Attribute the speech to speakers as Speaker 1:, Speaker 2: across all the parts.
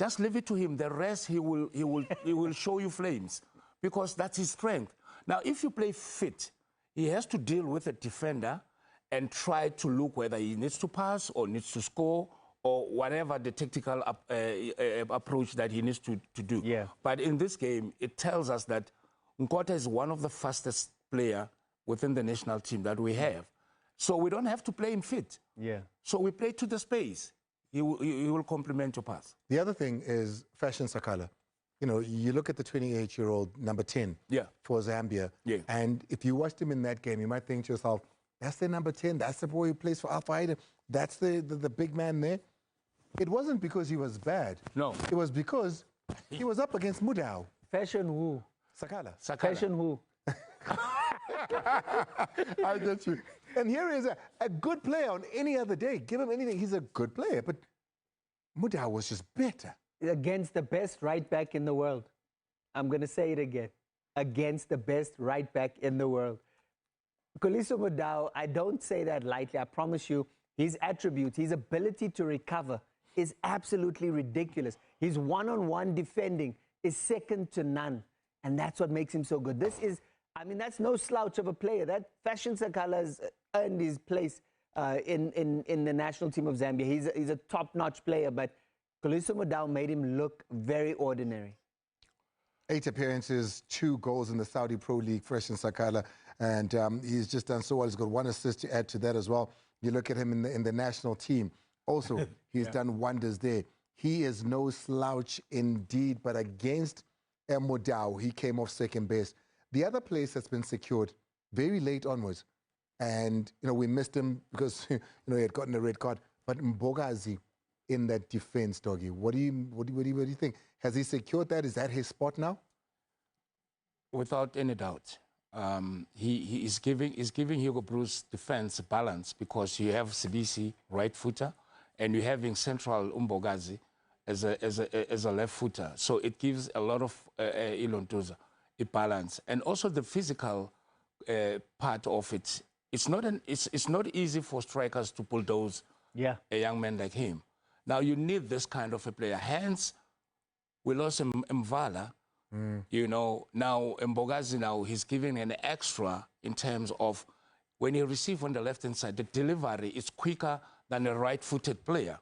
Speaker 1: just leave it to him. The rest, he will show you flames because that's his strength. Now, if you play fit, he has to deal with a defender and try to look whether he needs to pass or needs to score or whatever the tactical approach that he needs to do.
Speaker 2: Yeah.
Speaker 1: But in this game, it tells us that Nkota is one of the fastest players within the national team that we have. So we don't have to play him fit.
Speaker 2: Yeah.
Speaker 1: So we play to the space. He will complement your pass.
Speaker 3: The other thing is Fashion Sakala. You know, you look at the 28-year-old number 10 for Zambia, and if you watched him in that game, you might think to yourself, that's the number 10, that's the boy who plays for Alpha Ida, that's the big man there. It wasn't because he was bad.
Speaker 1: No.
Speaker 3: It was because he was up against Mudau.
Speaker 2: Fashion who?
Speaker 3: Sakala.
Speaker 2: Fashion who?
Speaker 3: I get you. And here is a good player on any other day. Give him anything, he's a good player. But Mudau was just better.
Speaker 2: Against the best right back in the world. I'm going to say it again. Against the best right back in the world. Koliso Mudau, I don't say that lightly. I promise you, his attributes, his ability to recover is absolutely ridiculous. His one-on-one defending is second to none. And that's what makes him so good. This is, I mean, that's no slouch of a player. That Fashion Sakala has earned his place in the national team of Zambia. He's a top-notch player, but Koliso Mudau made him look very ordinary.
Speaker 3: 8 appearances, 2 goals in the Saudi Pro League, Fashion Sakala, and he's just done so well. He's got 1 assist to add to that as well. You look at him in the national team. Also, he's done wonders there. He is no slouch indeed, but against Mudau, he came off second best. The other place that's been secured very late onwards, and you know we missed him because you know he had gotten a red card. But Mbogazi in that defense, Doggy, what do you think? Has he secured that? Is that his spot now?
Speaker 1: Without any doubt. He is giving Hugo Bruce defense balance because you have Sibisi, right footer, and you're having central Mbogazi as a left footer. So it gives a lot of Ilontoza a balance. And also the physical part of it. It's not easy for strikers to bulldoze a young man like him. Now you need this kind of a player. Hence, we lost Mvala. You know, now Mbogazi now, he's giving an extra in terms of when he receives on the left-hand side, the delivery is quicker than a right-footed player.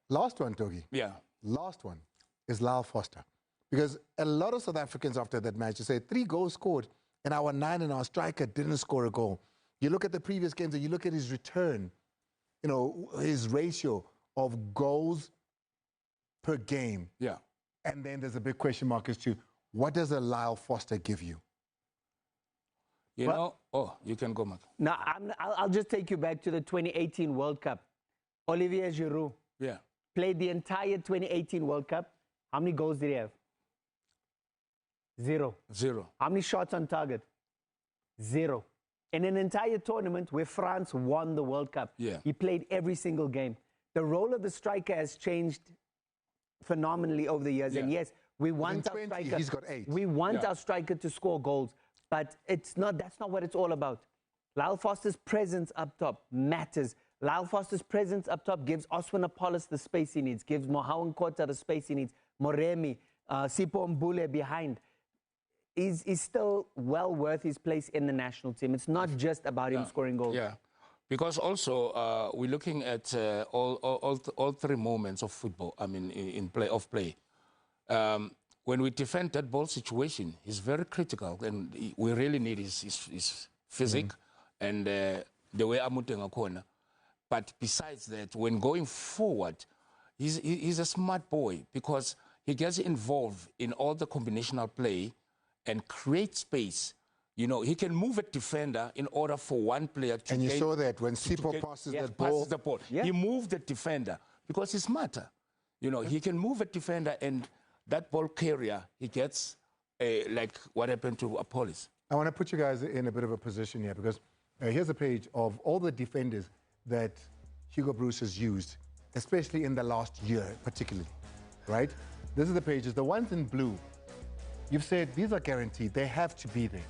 Speaker 3: Last one, Togi.
Speaker 1: Yeah.
Speaker 3: Last one is Lyle Foster. Because a lot of South Africans after that match, they say 3 goals scored and our 9 and our striker didn't score a goal. You look at the previous games and you look at his return, you know, his ratio of goals per game.
Speaker 1: Yeah.
Speaker 3: And then there's a big question mark as to what does a Lyle Foster give you?
Speaker 1: You know, you can go, Mark.
Speaker 2: Now, I'll just take you back to the 2018 World Cup. Olivier Giroud played the entire 2018 World Cup. How many goals did he have? 0.
Speaker 1: 0.
Speaker 2: How many shots on target? 0. In an entire tournament where France won the World Cup, he played every single game. The role of the striker has changed phenomenally over the years. And yes, we want our striker.
Speaker 3: He's got 8.
Speaker 2: We want our striker to score goals, but it's not. That's not what it's all about. Lyle Foster's presence up top matters. Lyle Foster's presence up top gives Oswin Apollos the space he needs, gives Mohaun Kota the space he needs, Moremi, Sipho Mbule behind. He's still well worth his place in the national team. It's not just about him scoring goals.
Speaker 1: Yeah. Because also we're looking at all 3 moments of football. I mean, in play. When we defend that ball situation, he's very critical, and we really need his physique and the way I'm moving a corner. But besides that, when going forward, he's a smart boy because he gets involved in all the combinational play and create space. You know, he can move a defender in order for one player to
Speaker 3: And you saw that when Sipho passes that ball.
Speaker 1: He moved the defender because he's smarter. You know, he can move a defender and that ball carrier, he gets like what happened to Apollos.
Speaker 3: I want to put you guys in a bit of a position here because here's a page of all the defenders that Hugo Bruce has used, especially in the last year particularly, right? This is the pages. The ones in blue, you've said these are guaranteed. They have to be there.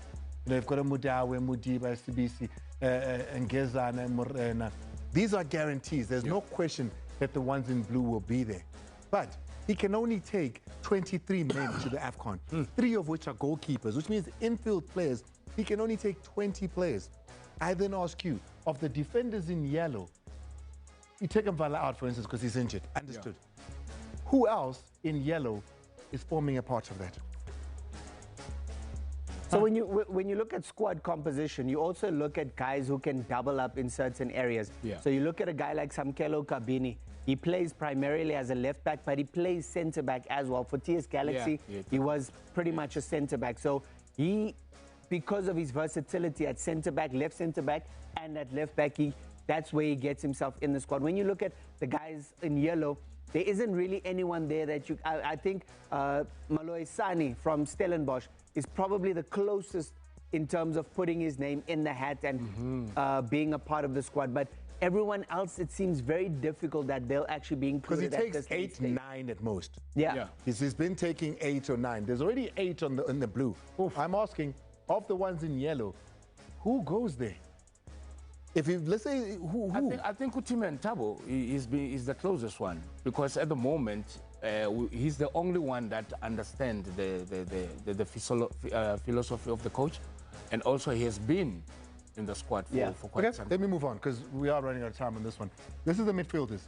Speaker 3: They've got a Mudawe, Mudiba, Sibisi, and Gezana, and Morena. These are guarantees. There's no question that the ones in blue will be there. But he can only take 23 men to the AFCON, 3 of which are goalkeepers, which means infield players. He can only take 20 players. I then ask you, of the defenders in yellow, you take Mvala out, for instance, because he's injured. Understood. Yeah. Who else in yellow is forming a part of that?
Speaker 2: So when you look at squad composition, you also look at guys who can double up in certain areas.
Speaker 1: Yeah.
Speaker 2: So you look at a guy like Samkelo Kabini. He plays primarily as a left back, but he plays centre back as well. For TS Galaxy, he was pretty much a centre back. So he, because of his versatility at centre back, left centre back, and at left back, that's where he gets himself in the squad. When you look at the guys in yellow, there isn't really anyone there that you. I think Maloy Sani from Stellenbosch is probably the closest in terms of putting his name in the hat and being a part of the squad. But everyone else, it seems very difficult that they'll actually be included.
Speaker 3: Because he takes 8, 9 at most.
Speaker 2: Yeah.
Speaker 3: He's been taking 8 or 9. There's already 8 in the blue. Oof. I'm asking, of the ones in yellow, who goes there? If you, let's say, who?
Speaker 1: I think Kutime Ntabo is the closest one, because at the moment he's the only one that understands the philosophy of the coach, and also he has been in the squad for quite some time.
Speaker 3: Let me move on, because we are running out of time on this one. This is the midfielders.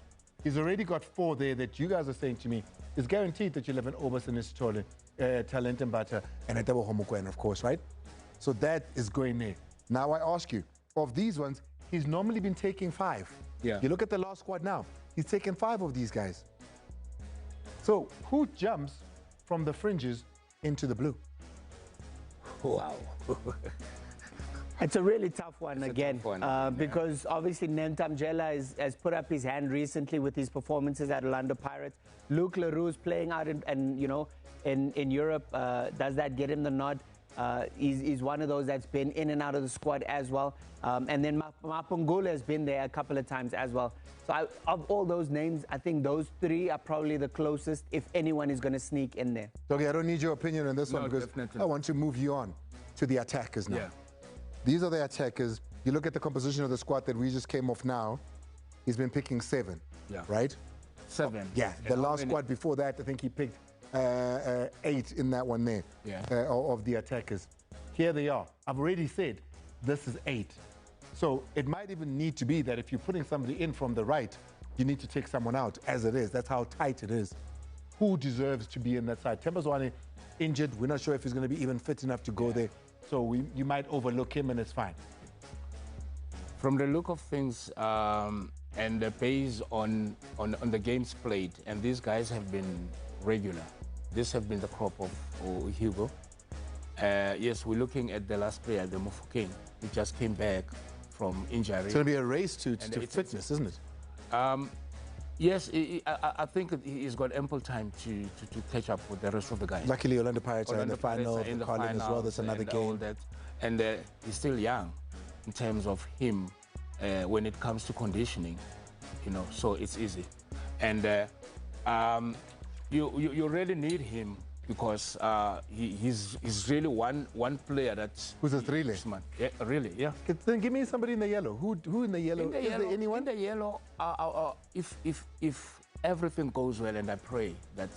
Speaker 3: He's already got 4 there that you guys are saying to me, it's guaranteed that you'll have an Obas and Isitole, Talent and Bata, and Atabo Homukwen, of course, right? So that is going there. Now I ask you, of these ones, he's normally been taking 5.
Speaker 1: Yeah.
Speaker 3: You look at the last squad now, he's taken 5 of these guys. So who jumps from the fringes into the blue?
Speaker 1: Wow.
Speaker 2: It's a really tough one because obviously Nentamjela has put up his hand recently with his performances at Orlando Pirates. Luke Leroux's playing out in Europe. Does that get him the nod? He's one of those that's been in and out of the squad as well. And then Mapungula has been there a couple of times as well. So of all those names, I think those 3 are probably the closest, if anyone is going to sneak in there.
Speaker 3: Okay, I don't need your opinion on this one, because
Speaker 1: definitely.
Speaker 3: I want to move you on to the attackers now.
Speaker 1: Yeah.
Speaker 3: These are the attackers. You look at the composition of the squad that we just came off now. He's been picking 7, right?
Speaker 1: 7.
Speaker 3: Yeah, the last squad before that, I think he picked 8 in that one there of the attackers. Here they are. I've already said this is 8. So it might even need to be that if you're putting somebody in from the right, you need to take someone out as it is. That's how tight it is. Who deserves to be in that side? Tembazwane injured. We're not sure if he's going to be even fit enough to go there. So you might overlook him, and it's fine.
Speaker 1: From the look of things and based on the games played, and these guys have been regular. This have been the crop of Hugo. Yes, we're looking at the last player, the Mofokeng, who just came back from injury.
Speaker 3: It's going to be a race to fitness, isn't it?
Speaker 1: Yes, I think he's got ample time to catch up with the rest of the guys.
Speaker 3: Luckily, Orlando Pirates are in the final, the Carling as well. That's another game.
Speaker 1: All that. And he's still young in terms of him when it comes to conditioning, so it's easy. And you really need him, because he's really one player that's...
Speaker 3: Who's a thriller?
Speaker 1: Yeah, really, yeah.
Speaker 3: Then give me somebody in the yellow. Who in the yellow? Is there anyone?
Speaker 1: In the yellow, if everything goes well, and I pray that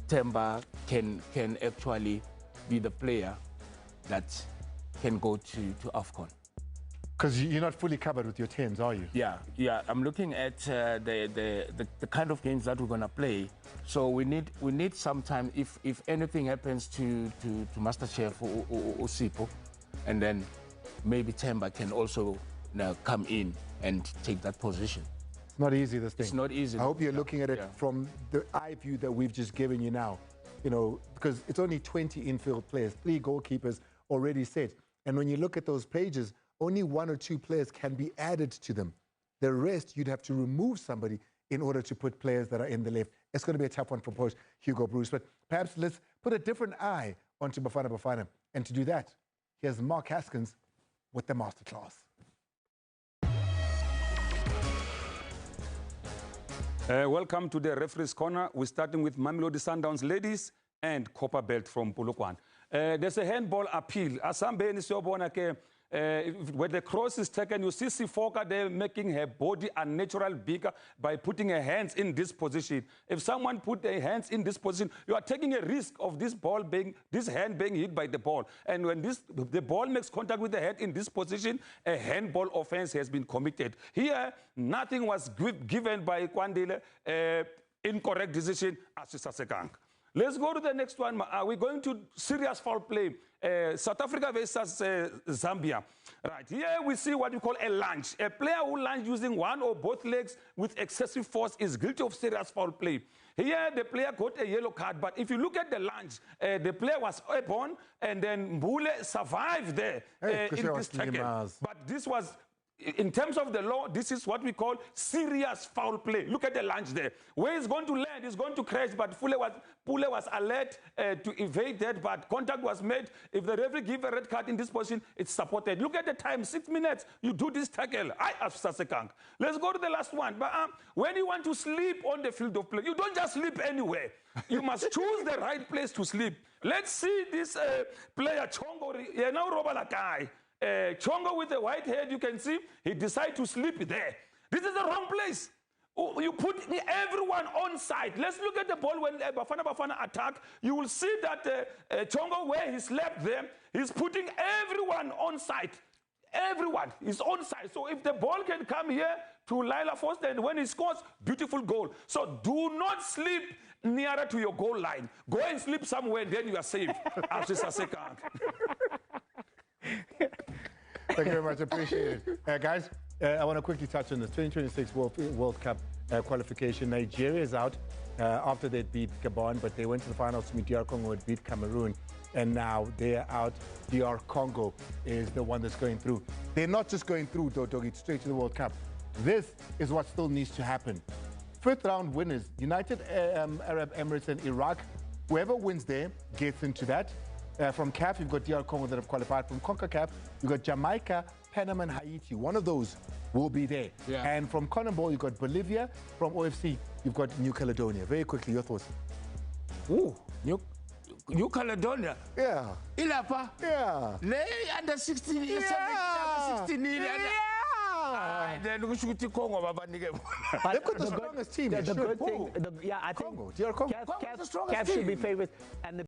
Speaker 1: Temba can actually be the player that can go to AFCON.
Speaker 3: Because you're not fully covered with your 10s, are you?
Speaker 1: Yeah. I'm looking at the kind of games that we're gonna play. So we need some time. If anything happens to MasterChef or Sipo, and then maybe Temba can also come in and take that position.
Speaker 3: It's not easy, this thing.
Speaker 1: It's not easy.
Speaker 3: I hope you're looking at it from the eye view that we've just given you now. Because it's only 20 infield players, 3 goalkeepers already set. And when you look at those pages, only 1 or 2 players can be added to them. The rest, you'd have to remove somebody in order to put players that are in the left. It's going to be a tough one for Coach Hugo Bruce. But perhaps let's put a different eye onto Bafana. And to do that, here's Mark Haskins with the masterclass.
Speaker 4: Welcome to the Referee's Corner. We're starting with Mamelodi Sundowns ladies and Copper Belt from Polokwane. There's a handball appeal. Asambe ni siyobona ke When the cross is taken, you see Sifoka there making her body unnatural bigger by putting her hands in this position. If someone put their hands in this position, you are taking a risk of this hand being hit by the ball. And when the ball makes contact with the head in this position, a handball offense has been committed. Here, nothing was given by Kwandile. Incorrect decision, Asisa Sekang. Let's go to the next one. We're going to serious foul play. South Africa versus Zambia. Right, here we see what we call a lunge. A player who lunges using one or both legs with excessive force is guilty of serious foul play. Here the player got a yellow card, but if you look at the lunge, the player was airborne and then Mbule survived there in this tackle. But this was, in terms of the law, this is what we call serious foul play. Look at the lunge there. Where he's going to land, he's going to crash, but Pule was alert to evade that, but contact was made. If the referee gives a red card in this position, it's supported. Look at the time, 6 minutes, you do this tackle. Let's go to the last one. But when you want to sleep on the field of play, you don't just sleep anywhere. You must choose the right place to sleep. Let's see this player, Chongo, Robalakai. Chongo with the white head, you can see, he decided to sleep there. This is the wrong place. You put everyone on side. Let's look at the ball when Bafana attack. You will see that Chongo, where he slept there, he's putting everyone on side. Everyone is on side. So if the ball can come here to Lila Foster, and when he scores, beautiful goal. So do not sleep nearer to your goal line. Go and sleep somewhere, then you are safe.
Speaker 3: Thank you very much. Appreciate it. Guys, I want to quickly touch on the 2026 World Cup qualification. Nigeria is out after they beat Gabon, but they went to the finals to meet DR Congo and beat Cameroon. And now they're out. DR Congo is the one that's going through. They're not just going through, Dogi, straight to the World Cup. This is what still needs to happen. Fifth round winners, United Arab Emirates and Iraq. Whoever wins there gets into that. From CAF, you've got DR Congo that have qualified. From CONCACAF, you've got Jamaica, Panama, and Haiti. One of those will be there. Yeah. And from CONMEBOL, you've got Bolivia. From OFC, you've got New Caledonia. Very quickly, your thoughts?
Speaker 1: Ooh, New Caledonia?
Speaker 3: Yeah.
Speaker 1: Ilapa?
Speaker 3: Yeah.
Speaker 1: Under 16,
Speaker 3: yeah.
Speaker 1: 16
Speaker 3: yeah.
Speaker 1: Then we should Congo.
Speaker 3: They've got the strongest team.
Speaker 2: The good thing, I think
Speaker 3: Congo, DR Congo.
Speaker 2: CAF should be favorites. And